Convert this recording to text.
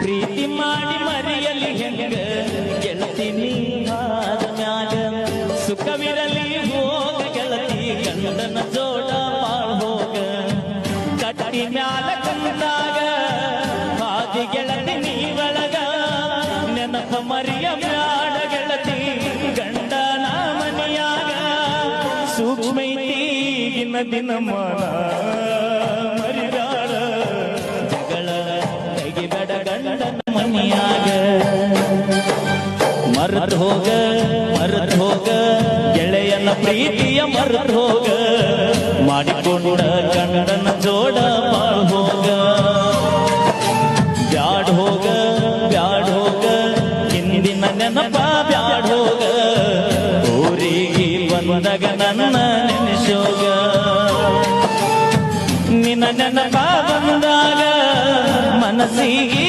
ಪ್ರೀತಿ ಮಾಡಿ ಮರೆಯಲಿ ಹೆಂಗ ಗೆಳತಿ ನೀನಾದ ಮ್ಯಾಗ ಸುಖವಿರಲಿ ಹೋಗ ಗೆಳತಿ ಗಂಡನ ಜೋಡ ಬಾಳ್ ಹೋಗ ಕಟ್ಟಿ ಮ್ಯಾಲ ಕಂದಾಗ ಹಾದಿ ಗೆಳತಿ ನೀ ಒಳಗ ನೆನಪ ಮರಿಯ ಮ್ಯಾಡ ಗೆಳತಿ ಗಂಡನ ಮನೆಯಾಗ ಸೂಕ್ಷ್ಮೈತಿಗಿನ ದಿನಮಾನ ಮರಿದಾಳ ಜಗಳ ಕೈಗಿಬೇಡ ಗಂಡನ ಮನೆಯಾಗ ಮರೆತು ಹೋಗ ಗೆಳೆಯನ ಪ್ರೀತಿಯ ಮರೆತು ಹೋಗ ಮಾಡಿಕೊಂಡ ಗಂಡನ ಜೋಡ ಬಾಳ್ ಹೋಗ ಬ್ಯಾಡ್ ಹೋಗ ಹಿಂದಿನ ನೆನಪ ಬ್ಯಾಡ್ ಹೋಗ ಊರಿಗೆ ಬಂದಾಗ ನನ್ನ ನೆನೆಸೋಗ ನಿನ್ನ ನೆನಪ ಬಂದಾಗ ಮನಸ್ಸಿಗೆ